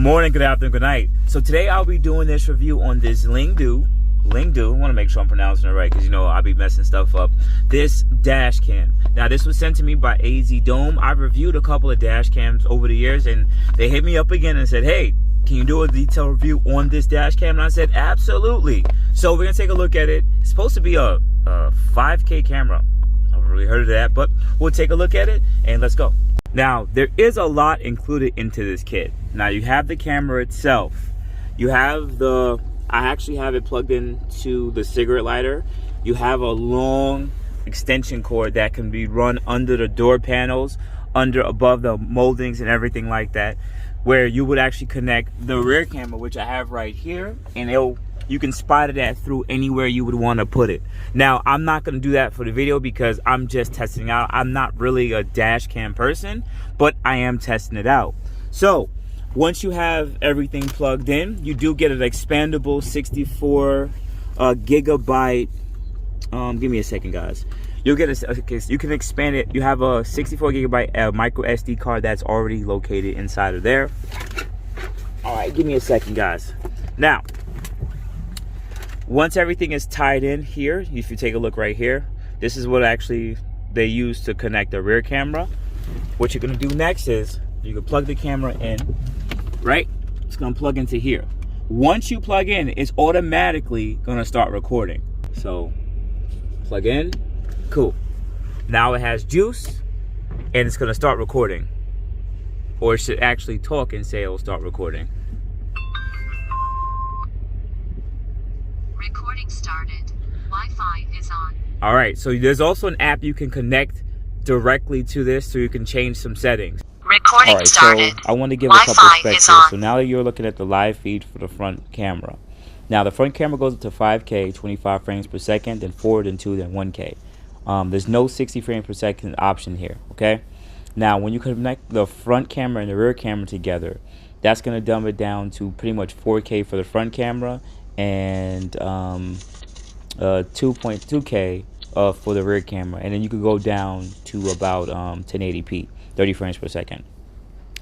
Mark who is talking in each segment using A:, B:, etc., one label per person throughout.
A: morning, good afternoon, good night. So today I'll be doing this review on this Lingdu, I want to make sure I'm pronouncing it right because, you know, I'll be messing stuff up. This dash cam. Now, this was sent to me by AZ Dome. I've reviewed a couple of dash cams over the years, and they hit me up again and said, hey, can you do a detailed review on this dash cam? And I said, absolutely. So we're going to take a look at it. It's supposed to be a 5K camera. I haven't really heard of that, but we'll take a look at it and let's go. Now, there is a lot included into this kit. Now, you have the camera itself. You have the... I actually have it plugged into the cigarette lighter. You have a long extension cord that can be run under the door panels, above the moldings and everything like that, where you would actually connect the rear camera, which I have right here, and you can spot it at through anywhere you would want to put it. Now, I'm not going to do that for the video because I'm just testing out. I'm not really a dash cam person, but I am testing it out. So once you have everything plugged in, you do get an expandable 64 gigabyte. Give me a second, guys. You'll get you can expand it. You have a 64 gigabyte micro SD card that's already located inside of there. All right, give me a second, guys. Now, once everything is tied in here, if you take a look right here, this is what actually they use to connect the rear camera. What you're going to do next is you can plug the camera in. Right? It's going to plug into here. Once you plug in, it's automatically going to start recording. So, plug in. Cool. Now it has juice, and it's going to start recording. Or it should actually talk and say it will start recording.
B: Recording started. Wi-Fi is on.
A: Alright, so there's also an app you can connect directly to this so you can change some settings.
B: Recording started.
A: So I want to give a couple specs here. So now you're looking at the live feed for the front camera. Now the front camera goes up to 5K, 25 frames per second, then forward, then 2, then 1K. There's no 60 frames per second option here, okay? Now when you connect the front camera and the rear camera together, that's going to dumb it down to pretty much 4K for the front camera and 2.2K for the rear camera. And then you could go down to about 1080p. 30 frames per second.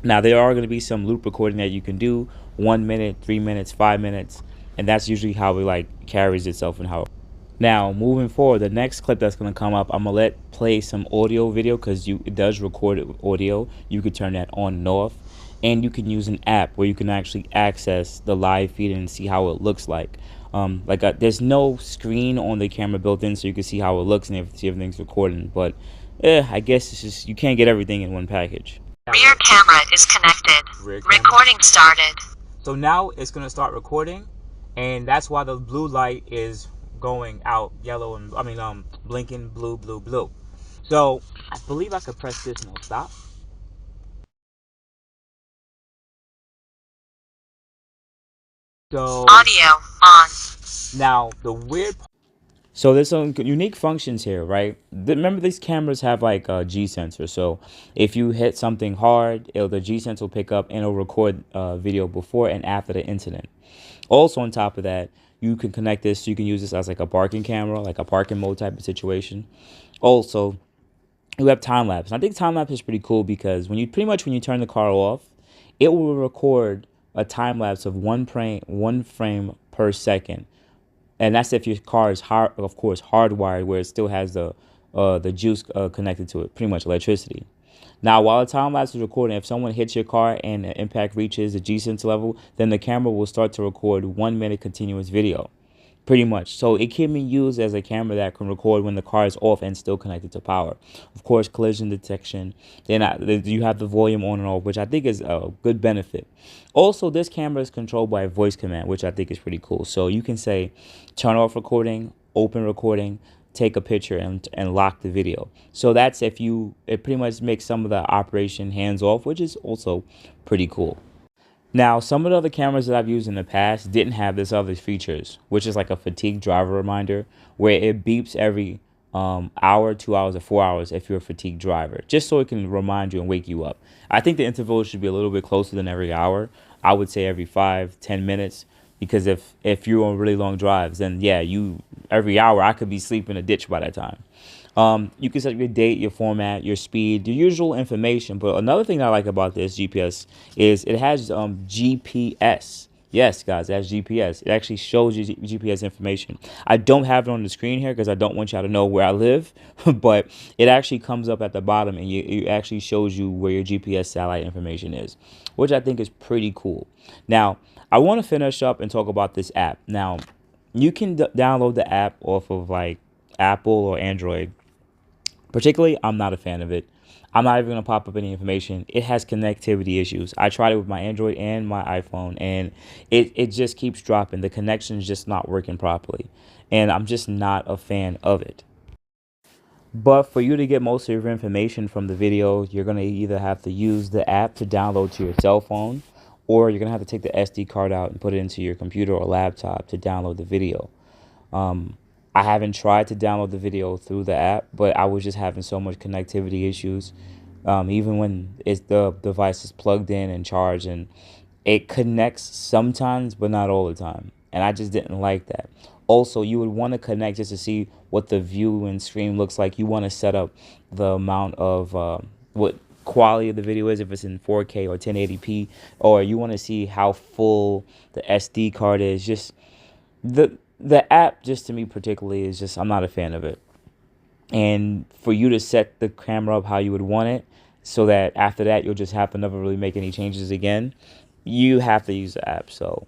A: Now there are going to be some loop recording that you can do, 1 minute, 3 minutes, 5 minutes, and that's usually how it carries itself and how. Now moving forward, the next clip that's going to come up, I'm gonna let play some audio video because it does record audio. You could turn that on and off, and you can use an app where you can actually access the live feed and see how it looks like. There's no screen on the camera built in, so you can see how it looks and see everything's recording, but I guess it's just you can't get everything in one package.
B: Rear camera is connected. Recording started.
A: So now it's going to start recording, and that's why the blue light is going out yellow and blinking blue, blue, blue. So I believe I could press this and it'll stop. So
B: audio on.
A: Now the weird. So there's some unique functions here, right? Remember these cameras have like a G sensor. So if you hit something hard, the G sensor will pick up and it'll record video before and after the incident. Also on top of that, you can connect this, so you can use this as like a parking camera, like a parking mode type of situation. Also, you have time lapse. And I think time lapse is pretty cool because when you turn the car off, it will record a time lapse of one frame per second. And that's if your car is of course hardwired, where it still has the juice connected to it, pretty much electricity. Now, while the time lapse is recording, if someone hits your car and the impact reaches the G-sense level, then the camera will start to record 1 minute continuous video, pretty much. So it can be used as a camera that can record when the car is off and still connected to power. Of course, collision detection. Then you have the volume on and off, which I think is a good benefit. Also, this camera is controlled by a voice command, which I think is pretty cool. So you can say, turn off recording, open recording, take a picture, and lock the video. So that's it pretty much makes some of the operation hands off, which is also pretty cool. Now, some of the other cameras that I've used in the past didn't have this other features, which is like a fatigue driver reminder, where it beeps every hour, 2 hours, or 4 hours if you're a fatigued driver, just so it can remind you and wake you up. I think the interval should be a little bit closer than every hour. I would say every 5-10 minutes, because if you're on really long drives, then yeah, every hour I could be sleeping in a ditch by that time. You can set your date, your format, your speed, your usual information. But another thing I like about this GPS is it has GPS. Yes, guys, that's GPS. It actually shows you GPS information. I don't have it on the screen here because I don't want y'all to know where I live, but it actually comes up at the bottom and it actually shows you where your GPS satellite information is, which I think is pretty cool. Now, I want to finish up and talk about this app. Now, you can download the app off of like Apple or Android. Particularly, I'm not a fan of it. I'm not even going to pop up any information. It has connectivity issues. I tried it with my Android and my iPhone, and it just keeps dropping. The connection's just not working properly, and I'm just not a fan of it. But for you to get most of your information from the video, you're going to either have to use the app to download to your cell phone, or you're going to have to take the SD card out and put it into your computer or laptop to download the video. I haven't tried to download the video through the app, but I was just having so much connectivity issues. Even when the device is plugged in and charged, and it connects sometimes, but not all the time. And I just didn't like that. Also, you would want to connect just to see what the view and screen looks like. You want to set up the amount of what quality of the video is, if it's in 4K or 1080p, or you want to see how full the SD card is. Just the app, just to me particularly, is just, I'm not a fan of it. And for you to set the camera up how you would want it, so that after that you'll just have to never really make any changes again, you have to use the app. So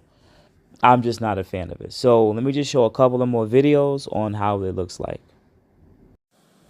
A: I'm just not a fan of it. So let me just show a couple of more videos on how it looks like.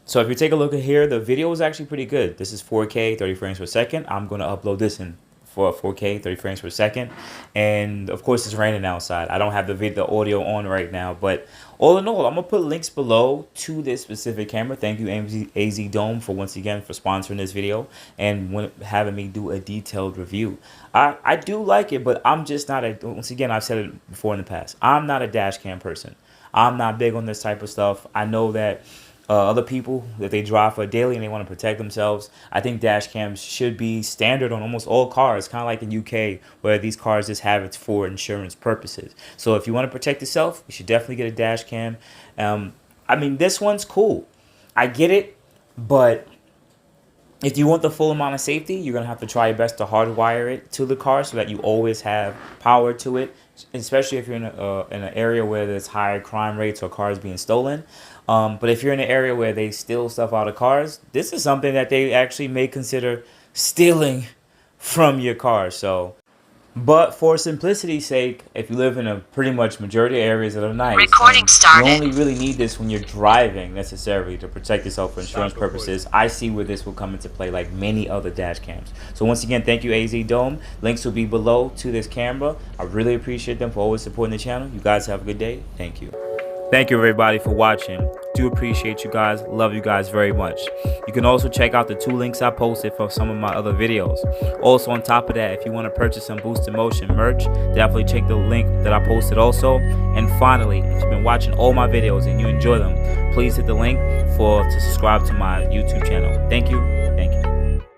A: So if you take a look at here, the video is actually pretty good. This is 4K, 30 frames per second. I'm going to upload this in for 4K, 30 frames per second. And of course, it's raining outside. I don't have the audio on right now, but all in all, I'm going to put links below to this specific camera. Thank you, AZ Dome, for once again for sponsoring this video and having me do a detailed review. I do like it, but I'm just not once again, I've said it before in the past, I'm not a dash cam person. I'm not big on this type of stuff. I know that other people, that they drive for a daily and they want to protect themselves, I think dash cams should be standard on almost all cars, kind of like in UK, where these cars just have it for insurance purposes. So if you want to protect yourself, you should definitely get a dash cam. I mean, this one's cool. I get it, but if you want the full amount of safety, you're going to have to try your best to hardwire it to the car so that you always have power to it, especially if you're in an area where there's higher crime rates or cars being stolen. But if you're in an area where they steal stuff out of cars, this is something that they actually may consider stealing from your car. So, but for simplicity's sake, if you live in a pretty much majority of areas that are nice, you only really need this when you're driving necessarily to protect yourself for insurance purposes. I see where this will come into play, like many other dash cams. So once again, thank you, AZ Dome. Links will be below to this camera. I really appreciate them for always supporting the channel. You guys have a good day. Thank you. Thank you, everybody, for watching. Do appreciate you guys. Love you guys very much. You can also check out the 2 links I posted for some of my other videos. Also, on top of that, if you want to purchase some Boost in Motion merch, definitely check the link that I posted also. And finally, if you've been watching all my videos and you enjoy them, please hit the link to subscribe to my YouTube channel. Thank you. Thank you.